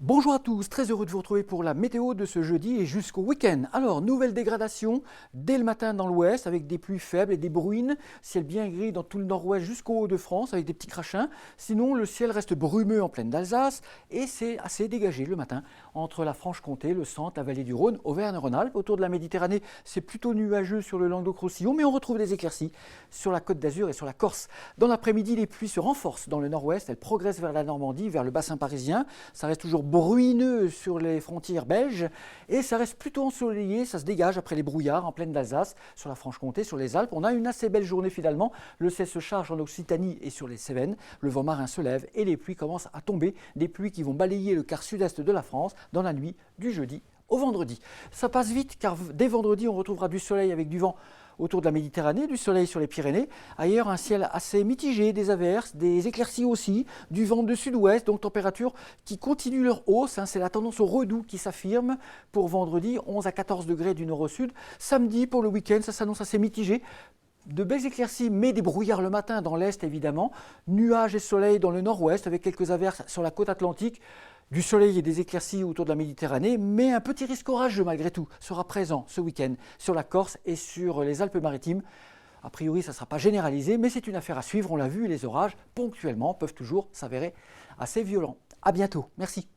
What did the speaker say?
Bonjour à tous, très heureux de vous retrouver pour la météo de ce jeudi et jusqu'au week-end. Alors, nouvelle dégradation dès le matin dans l'ouest avec des pluies faibles et des bruines. Ciel bien gris dans tout le nord-ouest jusqu'au Hauts-de-France avec des petits crachins. Sinon, le ciel reste brumeux en plaine d'Alsace et c'est assez dégagé le matin entre la Franche-Comté, le centre, la vallée du Rhône, Auvergne-Rhône-Alpes. Autour de la Méditerranée, c'est plutôt nuageux sur le Languedoc-Roussillon, mais on retrouve des éclaircies sur la Côte d'Azur et sur la Corse. Dans l'après-midi, les pluies se renforcent dans le nord-ouest. Elles progressent vers la Normandie, vers le bassin parisien. Ça reste toujours bruineux sur les frontières belges et ça reste plutôt ensoleillé, ça se dégage après les brouillards en plaine d'Alsace, sur la Franche-Comté, sur les Alpes. On a une assez belle journée finalement, le ciel se charge en Occitanie et sur les Cévennes, le vent marin se lève et les pluies commencent à tomber, des pluies qui vont balayer le quart sud-est de la France dans la nuit du jeudi au vendredi. Ça passe vite car dès vendredi on retrouvera du soleil avec du vent autour de la Méditerranée, du soleil sur les Pyrénées. Ailleurs, un ciel assez mitigé, des averses, des éclaircies aussi, du vent de sud-ouest, donc températures qui continuent leur hausse. C'est la tendance au redoux qui s'affirme pour vendredi, 11 à 14 degrés du nord au sud. Samedi, pour le week-end, ça s'annonce assez mitigé. De belles éclaircies, mais des brouillards le matin dans l'est évidemment. Nuages et soleil dans le nord-ouest avec quelques averses sur la côte atlantique. Du soleil et des éclaircies autour de la Méditerranée, mais un petit risque orageux malgré tout sera présent ce week-end sur la Corse et sur les Alpes-Maritimes. A priori, ça ne sera pas généralisé, mais c'est une affaire à suivre, on l'a vu, les orages ponctuellement peuvent toujours s'avérer assez violents. À bientôt, merci.